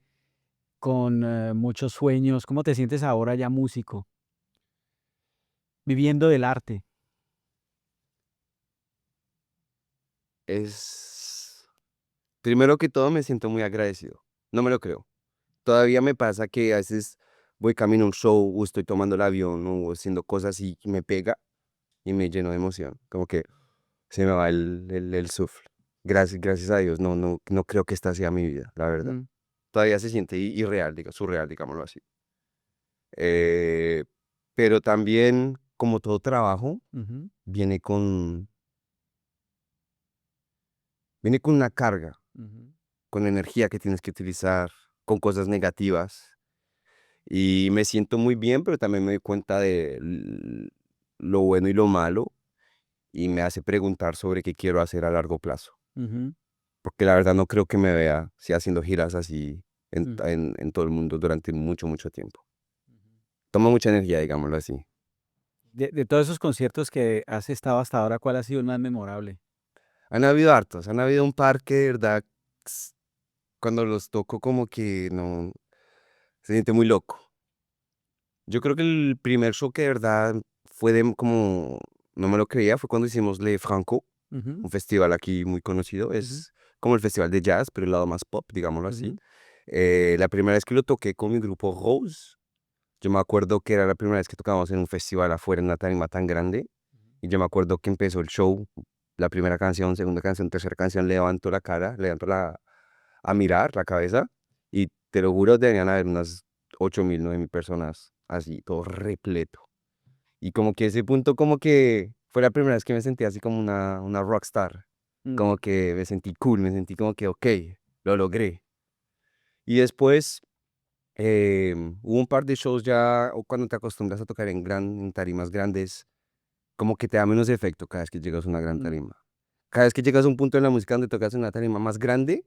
con muchos sueños? ¿Cómo te sientes ahora ya músico, viviendo del arte?
Es, primero que todo me siento muy agradecido, no me lo creo. Todavía me pasa que a veces voy camino a un show o estoy tomando el avión o haciendo cosas y me pega y me lleno de emoción, como que se me va el sufle. Gracias a Dios, no creo que esta sea mi vida, la verdad.
Mm,
Todavía se siente irreal, surreal, digámoslo así. Eh, pero también, como todo trabajo,
ujú,
viene viene con una carga,
ujú,
con energía que tienes que utilizar, con cosas negativas. Y me siento muy bien, pero también me doy cuenta de lo bueno y lo malo y me hace preguntar sobre qué quiero hacer a largo plazo.
ujú,
Porque la verdad no creo que me vea si haciendo giras así
mm.
en todo el mundo durante mucho, mucho tiempo. Toma mucha energía, digámoslo así.
De todos esos conciertos que has estado hasta ahora, ¿cuál ha sido el más memorable?
Han habido hartos, han habido un par que de verdad, cuando los toco como que no, se siente muy loco. Yo creo que el primer show que de verdad fue como, no me lo creía, fue cuando hicimos Le Franco,
Ujú,
un festival aquí muy conocido.
ujú,
Es como el festival de jazz, pero el lado más pop, digámoslo así.
ujú,
La primera vez que lo toqué con mi grupo Rose, yo me acuerdo que era la primera vez que tocábamos en un festival afuera en una tarima tan grande. Y yo me acuerdo que empezó el show, la primera canción, segunda canción, tercera canción, levanto la cara, a mirar la cabeza. Y te lo juro, deberían haber unas 8.000, 9.000 personas así, todo repleto. Y como que ese punto, como que fue la primera vez que me sentí así como una rockstar.
mm,
Como que me sentí cool, me sentí como que, ok, lo logré. Y después hubo un par de shows ya, o cuando te acostumbras a tocar en tarimas grandes, como que te da menos efecto cada vez que llegas a una gran
mm,
tarima. Cada vez que llegas a un punto en la música donde tocas en una tarima más grande,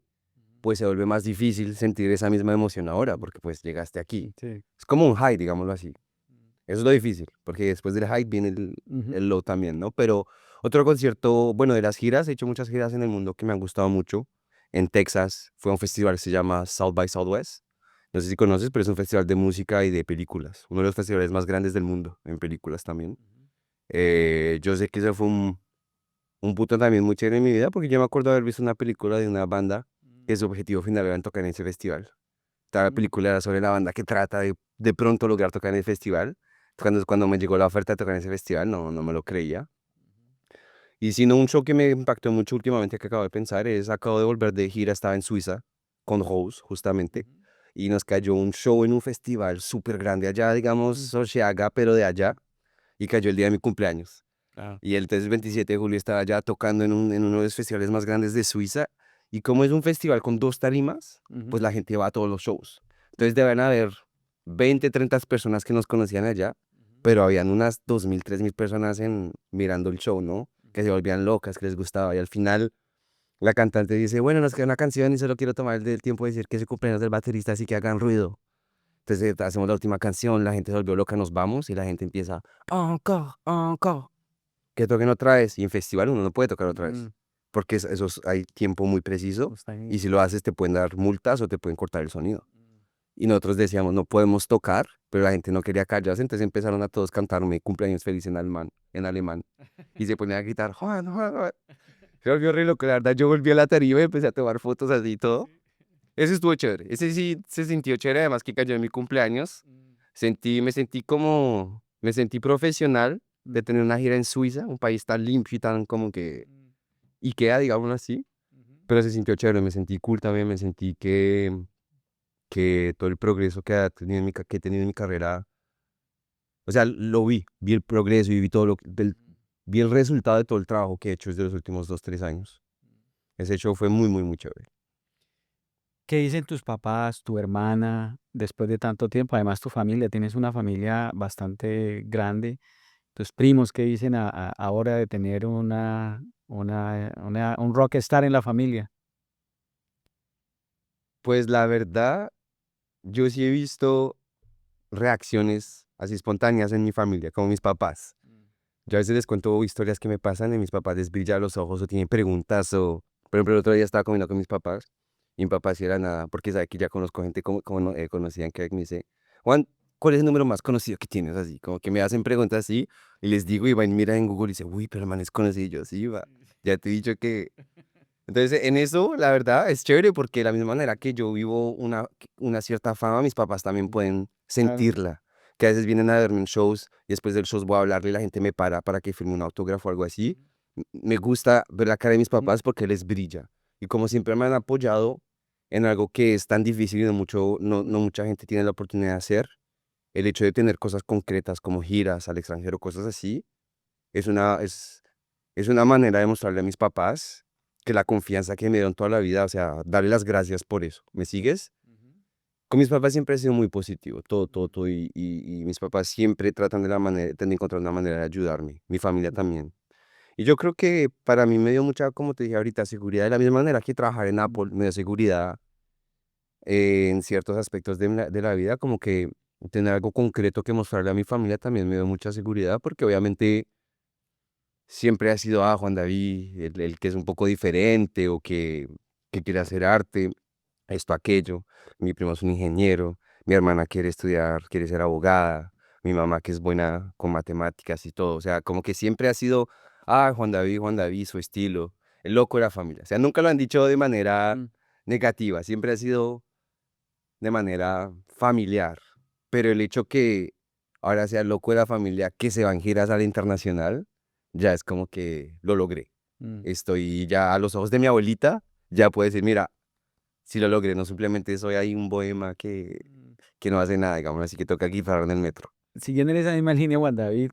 pues se vuelve más difícil sentir esa misma emoción ahora, porque pues llegaste aquí.
sí.
Es como un high, digámoslo así. Eso es lo difícil, porque después del high viene
Ujú,
el low también, ¿no? Pero Otro concierto, bueno, de las giras, he hecho muchas giras en el mundo que me han gustado mucho. En Texas fue a un festival que se llama South by Southwest. No sé si conoces, pero es un festival de música y de películas. Uno de los festivales más grandes del mundo, en películas también. Yo sé que ese fue un punto también muy chévere en mi vida, porque yo me acuerdo haber visto una película de una banda que su objetivo final era tocar en ese festival. Toda la película era sobre la banda que trata de pronto lograr tocar en el festival. Cuando me llegó la oferta de tocar en ese festival, no me lo creía. Y si no, un show que me impactó mucho últimamente que acabo de pensar es, acabo de volver de gira, estaba en Suiza con House, justamente, y nos cayó un show en un festival súper grande allá, digamos,
Mm,
Sociaga, pero de allá, y cayó el día de mi cumpleaños.
claro.
Y el 27 de julio estaba allá tocando en uno de los festivales más grandes de Suiza, y como es un festival con dos tarimas,
Ujú,
pues la gente va a todos los shows. Entonces deben haber 20, 30 personas que nos conocían allá, pero habían unas 2.000, 3.000 personas mirando el show, ¿no? Que se volvían locas, que les gustaba. Y al final la cantante dice, bueno, nos queda una canción y solo quiero tomar el tiempo de decir que es el cumpleaños del baterista, así que hagan ruido. Entonces hacemos la última canción, la gente se volvió loca, nos vamos y la gente empieza, encore, encore. Que toquen otra vez. Y en festival uno no puede tocar otra vez,
mm,
porque hay tiempo muy preciso
está
y
bien.
si lo haces te pueden dar multas o te pueden cortar el sonido. Y nosotros decíamos, no podemos tocar, pero la gente no quería callarse, entonces empezaron a todos cantarme cumpleaños feliz en alemán. Y se ponían a gritar, Juan, Juan, Juan. Se volvió re loco, la verdad, yo volví a la tarima y empecé a tomar fotos así y todo. Ese estuvo chévere, ese sí se sintió chévere, además que cayó en mi cumpleaños. Me sentí profesional de tener una gira en Suiza, un país tan limpio y tan como que, y queda, digamos así, pero se sintió chévere, me sentí cool también, me sentí que todo el progreso que, que he tenido en mi carrera, o sea, lo vi el progreso y vi vi el resultado de todo el trabajo que he hecho desde los últimos 2, 3 años. Ese show fue muy, muy, muy chévere.
¿Qué dicen tus papás, tu hermana, después de tanto tiempo? Además, tu familia, tienes una familia bastante grande. Tus primos, ¿qué dicen ahora de tener un rockstar en la familia?
Pues la verdad, yo sí he visto reacciones así espontáneas en mi familia, como mis papás. Yo a veces les cuento historias que me pasan y mis papás les brillan los ojos o tienen preguntas o, por ejemplo, el otro día estaba comiendo con mis papás y mi papá sí era nada, porque sabe que ya conozco gente como no, conocían que me dice, Juan, ¿cuál es el número más conocido que tienes? Así, como que me hacen preguntas así y les digo y van, mira en Google y dice, uy, pero el man es conocido. Y yo, sí, va, ya te he dicho que... Entonces, en eso, la verdad, es chévere porque de la misma manera que yo vivo una cierta fama, mis papás también pueden
Claro.
sentirla. Que a veces vienen a verme en shows y después del show voy a hablarle y la gente me para que firme un autógrafo o algo así. Me gusta ver la cara de mis
Ujú,
papás porque les brilla. Y como siempre me han apoyado en algo que es tan difícil y no mucha gente tiene la oportunidad de hacer, el hecho de tener cosas concretas como giras al extranjero, cosas así, es es una manera de mostrarle a mis papás que la confianza que me dieron toda la vida, o sea, darle las gracias por eso. ¿Me sigues? Con mis papás siempre ha sido muy positivo, todo, todo, todo, y mis papás siempre tratan de encontrar una manera de ayudarme, mi familia también. Y yo creo que para mí me dio mucha, como te dije ahorita, seguridad, de la misma manera que trabajar en Apple me dio seguridad en ciertos aspectos de la vida, como que tener algo concreto que mostrarle a mi familia también me dio mucha seguridad, porque obviamente siempre ha sido, Juan David, el que es un poco diferente o que quiere hacer arte, esto, aquello. Mi primo es un ingeniero, mi hermana quiere estudiar, quiere ser abogada, mi mamá que es buena con matemáticas y todo. O sea, como que siempre ha sido, Juan David, su estilo, el loco de la familia. O sea, nunca lo han dicho de manera
mm,
negativa, siempre ha sido de manera familiar. Pero el hecho que ahora sea el loco de la familia que se va en giras a la internacional, ya es como que lo logré.
mm.
Estoy ya a los ojos de mi abuelita, ya puedo decir, mira, si lo logré, no simplemente soy ahí un bohema que no hace nada, digamos, así que toca guitarra en el metro.
Siguiendo en esa misma línea, Juan David,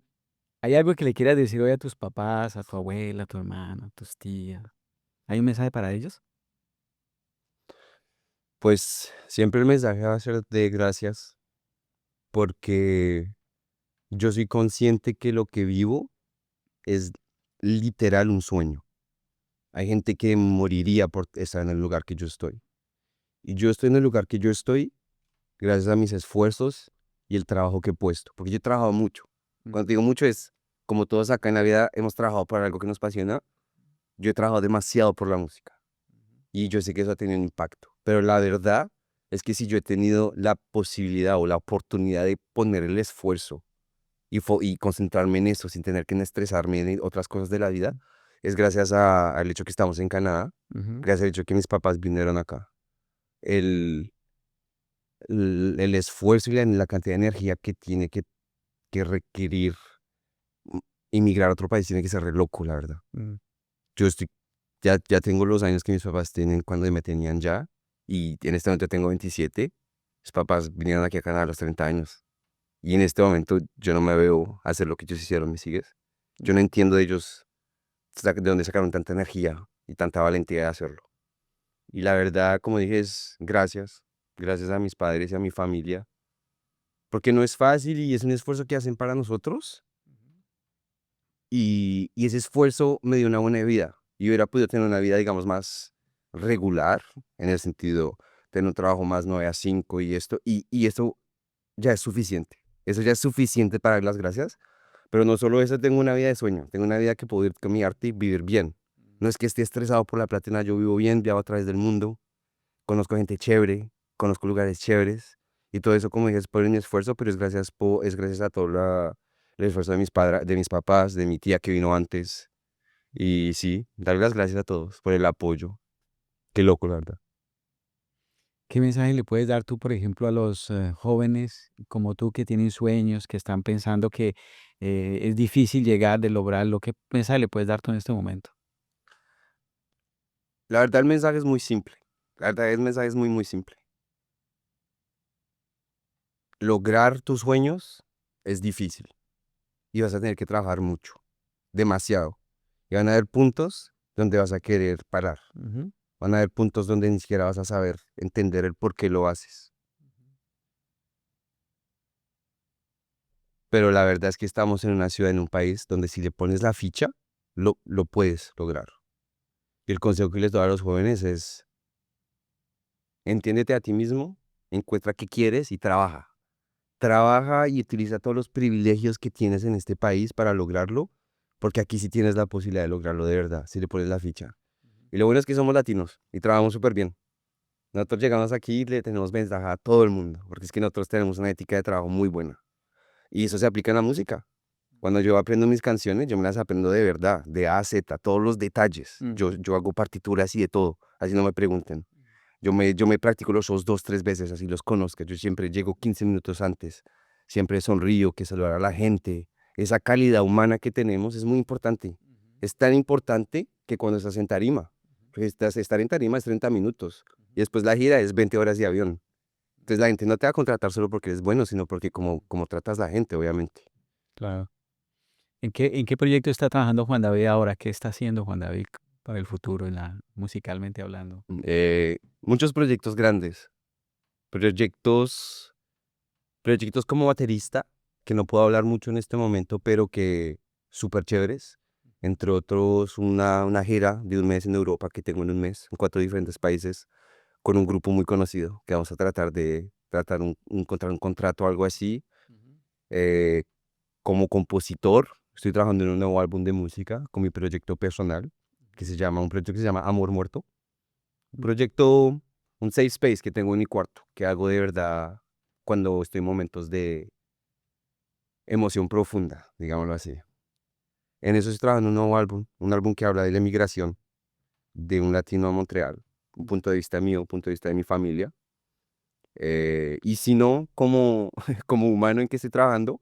¿hay algo que le quieras decir hoy a tus papás, a tu abuela, a tu hermano, a tus tías? ¿Hay un mensaje para ellos?
Pues siempre el mensaje va a ser de gracias, porque yo soy consciente que lo que vivo es literal un sueño. Hay gente que moriría por estar en el lugar que yo estoy. Y yo estoy en el lugar que yo estoy gracias a mis esfuerzos y el trabajo que he puesto, porque yo he trabajado mucho.
Mm,
Cuando digo mucho es como todos acá en la vida hemos trabajado para algo que nos apasiona, yo he trabajado demasiado por la música y yo sé que eso ha tenido un impacto, pero la verdad es que si yo he tenido la posibilidad o la oportunidad de poner el esfuerzo y concentrarme en eso sin tener que estresarme en otras cosas de la vida, es gracias al hecho que estamos en Canadá,
Ujú.
gracias al hecho que mis papás vinieron acá. El, el esfuerzo y la cantidad de energía que tiene que requerir mm, emigrar a otro país tiene que ser re loco, la verdad.
Mm.
Yo estoy, ya tengo los años que mis papás tienen cuando me tenían ya, y en este momento tengo 27. Mis papás vinieron aquí a Canadá a los 30 años. Y en este momento yo no me veo hacer lo que ellos hicieron, ¿me sigues? Yo no entiendo de ellos de dónde sacaron tanta energía y tanta valentía de hacerlo. Y la verdad, como dije, es gracias. Gracias a mis padres y a mi familia. Porque no es fácil y es un esfuerzo que hacen para nosotros. Y ese esfuerzo me dio una buena vida. Y hubiera podido tener una vida, digamos, más regular, en el sentido, tener un trabajo más 9 a 5 y esto. Y esto ya es suficiente. Eso ya es suficiente para dar las gracias. Pero no solo eso, tengo una vida de sueño. Tengo una vida que puedo ir con mi arte y vivir bien. No es que esté estresado por la plata, nada, yo vivo bien, viajo a través del mundo, conozco gente chévere, conozco lugares chéveres. Y todo eso, como dije, es por mi esfuerzo, pero es gracias a todo el esfuerzo de mis padres, de mis papás, de mi tía que vino antes. Y sí, darle las gracias a todos por el apoyo. Qué loco, la verdad.
¿Qué mensaje le puedes dar tú, por ejemplo, a los jóvenes como tú que tienen sueños, que están pensando que es difícil llegar de lograrlo? ¿Qué mensaje le puedes dar tú en este momento?
La verdad, el mensaje es muy simple. La verdad, el mensaje es muy, muy simple. Lograr tus sueños es difícil y vas a tener que trabajar mucho, demasiado. Y van a haber puntos donde vas a querer parar.
Ujú.
Van a haber puntos donde ni siquiera vas a saber entender el por qué lo haces. Pero la verdad es que estamos en una ciudad, en un país donde si le pones la ficha, lo puedes lograr. Y el consejo que les doy a los jóvenes es, entiéndete a ti mismo, encuentra qué quieres y trabaja. Trabaja y utiliza todos los privilegios que tienes en este país para lograrlo, porque aquí sí tienes la posibilidad de lograrlo de verdad, si le pones la ficha. Y lo bueno es que somos latinos y trabajamos súper bien. Nosotros llegamos aquí y le tenemos ventaja a todo el mundo, porque es que nosotros tenemos una ética de trabajo muy buena. Y eso se aplica en la música. Cuando yo aprendo mis canciones, yo me las aprendo de verdad, de A a Z, todos los detalles.
Mm.
Yo hago partituras y de todo, así no me pregunten. Yo me practico los shows 2, 3 veces, así los conozco. Yo siempre llego 15 minutos antes, siempre sonrío, que saludar a la gente. Esa calidad humana que tenemos es muy importante. Es tan importante que cuando estás en tarima, porque estar en tarima es 30 minutos y después la gira es 20 horas de avión. Entonces la gente no te va a contratar solo porque eres bueno, sino porque como tratas a la gente, obviamente.
Claro. ¿En qué proyecto está trabajando Juan David ahora? ¿Qué está haciendo Juan David para el futuro, musicalmente hablando?
Muchos proyectos grandes, proyectos, proyectos como baterista, que no puedo hablar mucho en este momento, pero que súper chéveres. Entre otros, una gira de un mes en Europa que tengo en un mes, en 4 diferentes países, con un grupo muy conocido, que vamos a encontrar un contrato o algo así. Eh, Como compositor, estoy trabajando en un nuevo álbum de música con mi proyecto personal, un proyecto que se llama Amor Muerto. Un proyecto, un safe space que tengo en mi cuarto, que hago de verdad cuando estoy en momentos de emoción profunda, digámoslo así. En eso estoy trabajando en un nuevo álbum, un álbum que habla de la emigración de un latino a Montreal, un punto de vista mío, un punto de vista de mi familia. Y si no, como, como humano en que estoy trabajando,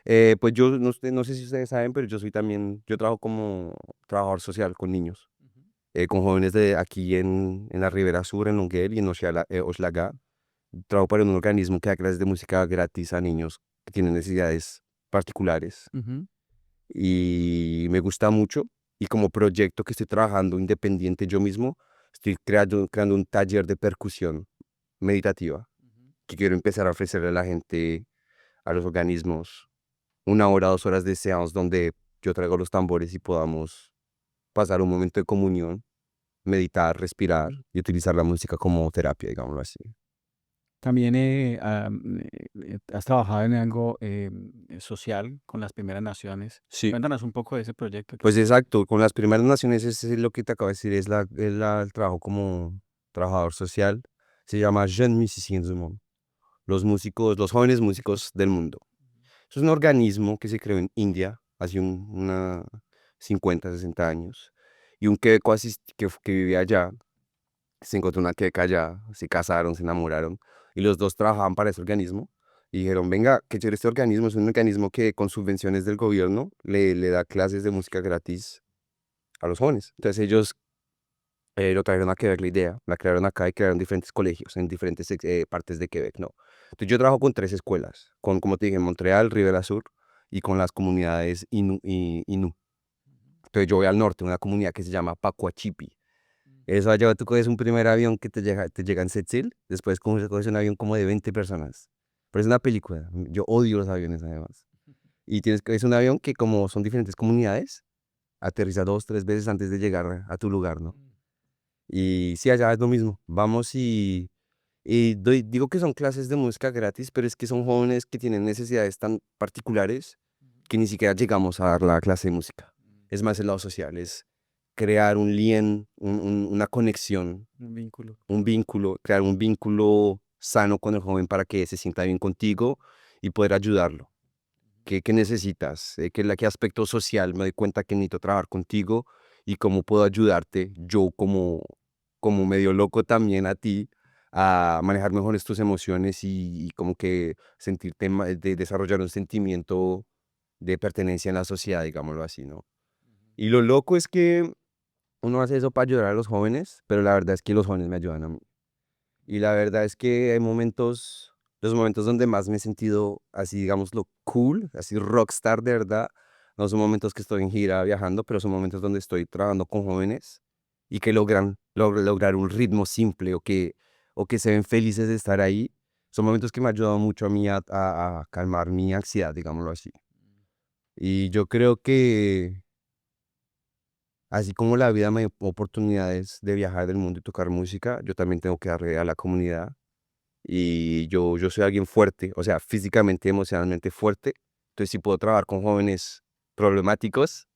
pues yo no sé si ustedes saben, pero yo trabajo como trabajador social con niños, con jóvenes de aquí en la Ribera Sur, en Longueuil y en Hochelaga. Trabajo para un organismo que da clases de música gratis a niños que tienen necesidades particulares
Ujú.
y me gusta mucho. Y como proyecto que estoy trabajando independiente yo mismo, estoy creando un taller de percusión meditativa que quiero empezar a ofrecerle a la gente, a los organismos, 1 hora, 2 horas de seance donde yo traigo los tambores y podamos pasar un momento de comunión, meditar, respirar y utilizar la música como terapia, digámoslo así.
También has trabajado en algo social con las primeras naciones.
Sí,
Cuéntanos un poco de ese proyecto.
pues exacto, con las primeras naciones es lo que te acabo de decir, el trabajo como trabajador social, se llama Jeunes Musiciens du Monde, los músicos, los jóvenes músicos del mundo. Es un organismo que se creó en India hace una 50, 60 años. Y un quebeco que vivía allá, se encontró una quebeca allá, se casaron, se enamoraron. Y los dos trabajaban para ese organismo. Y dijeron, venga, qué chévere este organismo. Es un organismo que con subvenciones del gobierno le da clases de música gratis a los jóvenes. Entonces ellos lo trajeron a Quebec la idea, la crearon acá y crearon diferentes colegios en diferentes partes de Quebec, ¿no? Entonces yo trabajo con tres escuelas, como te dije, Montreal, Rivera Sur y con las comunidades Innu. Entonces yo voy al norte, una comunidad que se llama Pacuachipi. Eso allá tú coges un primer avión que te llega en Setzil, después coges un avión como de 20 personas. Pero es una película, yo odio los aviones además. Y es un avión que como son diferentes comunidades, aterriza 2, 3 veces antes de llegar a tu lugar, ¿no? Y sí, allá es lo mismo. Vamos digo que son clases de música gratis, pero es que son jóvenes que tienen necesidades tan particulares que ni siquiera llegamos a dar la clase de música. Es más el lado social, es crear un lien, una conexión,
Un vínculo.
un vínculo, crear un vínculo sano con el joven para que se sienta bien contigo y poder ayudarlo. ¿Qué necesitas? ¿Qué aspecto social me doy cuenta que necesito trabajar contigo y cómo puedo ayudarte yo como medio loco también a ti a manejar mejor tus emociones y como que sentirte, de desarrollar un sentimiento de pertenencia en la sociedad, digámoslo así, ¿no? Y lo loco es que uno hace eso para ayudar a los jóvenes, pero la verdad es que los jóvenes me ayudan a mí. Y la verdad es que hay momentos, los momentos donde más me he sentido así, digámoslo, cool, así rockstar de verdad. No son momentos que estoy en gira viajando, pero son momentos donde estoy trabajando con jóvenes y que lograr un ritmo simple o que se ven felices de estar ahí. Son momentos que me han ayudado mucho a mí a calmar mi ansiedad, digámoslo así. Y yo creo que así como la vida me dio oportunidades de viajar del mundo y tocar música, yo también tengo que darle a la comunidad. Y yo soy alguien fuerte, o sea, físicamente, emocionalmente fuerte. Entonces, si puedo trabajar con jóvenes problemáticos,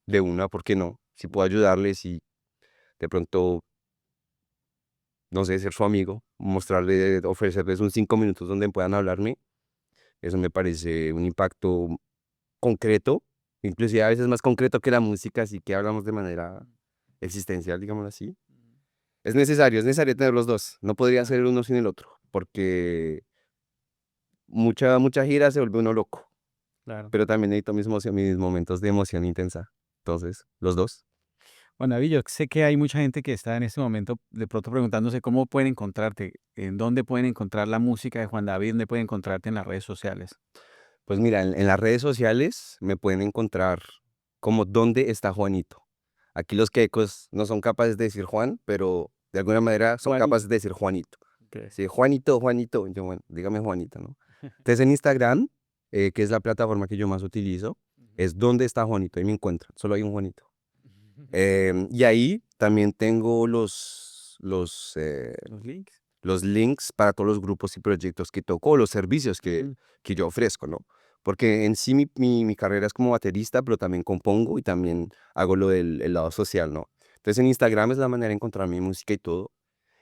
de una, ¿por qué no? Si puedo ayudarles y de pronto, no sé, ser su amigo, ofrecerles un 5 minutos donde puedan hablarme, eso me parece un impacto concreto, inclusive a veces más concreto que la música, así que hablamos de manera existencial, digámoslo así. Es necesario tener los dos, no podría
Claro,
ser uno sin el otro, porque mucha gira se vuelve uno loco,
claro.
pero también necesito mis momentos de emoción intensa. Entonces, los dos.
Bueno, David, yo sé que hay mucha gente que está en este momento de pronto preguntándose cómo pueden encontrarte, en dónde pueden encontrar la música de Juan David, dónde pueden encontrarte en las redes sociales.
Pues mira, en las redes sociales me pueden encontrar como ¿dónde está Juanito? Aquí los quecos no son capaces de decir Juan, pero de alguna manera son
Juanito.
capaces de decir Juanito.
Ok.
Sí, Juanito, Juanito. Yo, bueno, dígame Juanito, ¿no? Entonces en Instagram, que es la plataforma que yo más utilizo, es ¿dónde está Juanito? Ahí me encuentran, solo hay un Juanito. Y ahí también tengo
Los links.
los links para todos los grupos y proyectos que toco, o los servicios que,
Ujú.
que yo ofrezco, ¿no? Porque en sí mi carrera es como baterista, pero también compongo y también hago lo del el lado social, ¿no? Entonces en Instagram es la manera de encontrar mi música y todo.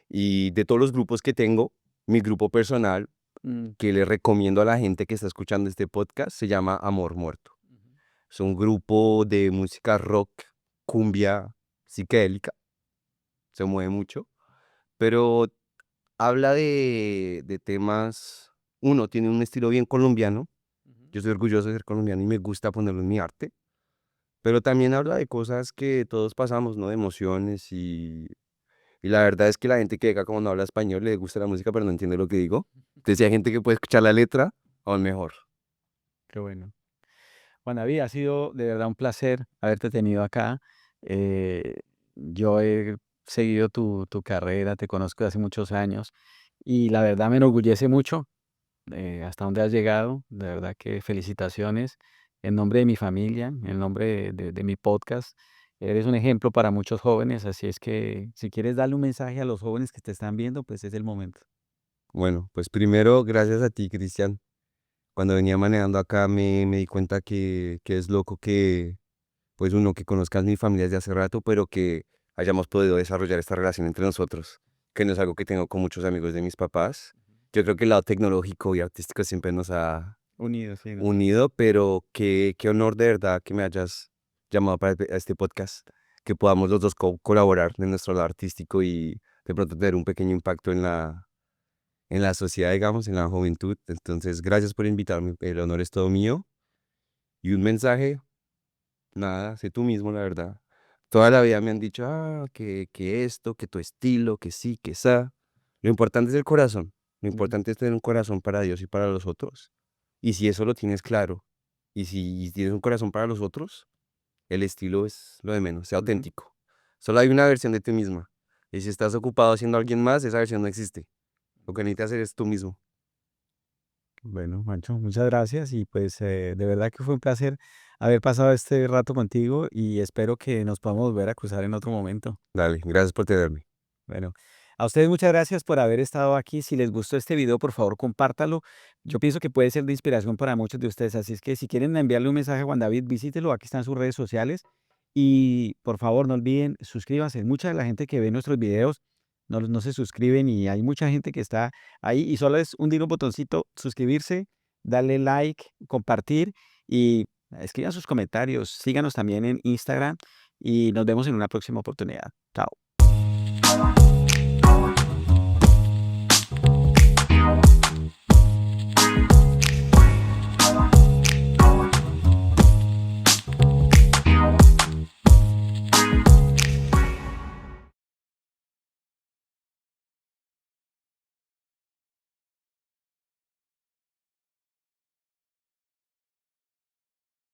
Y de todos los grupos que tengo, mi grupo personal,
Mm,
que le recomiendo a la gente que está escuchando este podcast, se llama Amor Muerto.
ujú.
Es un grupo de música rock, cumbia, psicodélica, se mueve mucho, pero habla de temas, uno, tiene un estilo bien colombiano,
Ujú.
yo soy orgulloso de ser colombiano y me gusta ponerlo en mi arte, pero también habla de cosas que todos pasamos, ¿no? De emociones y la verdad es que la gente que acá como no habla español le gusta la música, pero no entiende lo que digo. Entonces, si hay gente que puede escuchar la letra, aún mejor.
Qué bueno. Juan David, ha sido de verdad un placer haberte tenido acá. Yo he seguido tu carrera, te conozco de hace muchos años y la verdad me enorgullece mucho hasta dónde has llegado. De verdad que felicitaciones en nombre de mi familia, en nombre de mi podcast. Eres un ejemplo para muchos jóvenes, así es que si quieres darle un mensaje a los jóvenes que te están viendo, pues es el momento.
Bueno, pues primero, gracias a ti, Cristian. Cuando venía manejando acá me di cuenta que es loco que, pues uno, que conozcas mi familia desde hace rato, pero que hayamos podido desarrollar esta relación entre nosotros, que no es algo que tengo con muchos amigos de mis papás. Yo creo que el lado tecnológico y artístico siempre nos ha
Unidos, sí, ¿no?
unido, pero qué honor de verdad que me hayas llamado para este podcast, que podamos los dos colaborar en nuestro lado artístico y de pronto tener un pequeño impacto en la sociedad, digamos, en la juventud. Entonces, gracias por invitarme, el honor es todo mío. Y un mensaje, nada, sé tú mismo, la verdad. Toda la vida me han dicho, que esto, que tu estilo, que sí, que esa. Lo importante es el corazón. Lo
Ujú,
importante es tener un corazón para Dios y para los otros. Y si eso lo tienes claro, y si tienes un corazón para los otros, el estilo es lo de menos, sea
ujú.
auténtico. Solo hay una versión de ti misma. Y si estás ocupado haciendo a alguien más, esa versión no existe. Lo que necesitas hacer es tú mismo.
Bueno, Mancho, muchas gracias y pues de verdad que fue un placer haber pasado este rato contigo y espero que nos podamos volver a cruzar en otro momento.
Dale, gracias por tenerme.
Bueno, a ustedes muchas gracias por haber estado aquí. Si les gustó este video, por favor, compártalo. Yo pienso que puede ser de inspiración para muchos de ustedes. Así es que si quieren enviarle un mensaje a Juan David, visítelo. Aquí están sus redes sociales. Y por favor, no olviden suscríbanse. Mucha de la gente que ve nuestros videos no se suscriben y hay mucha gente que está ahí y solo es hundir un botoncito, suscribirse, darle like, compartir y escriban sus comentarios. Síganos también en Instagram y nos vemos en una próxima oportunidad. Chao.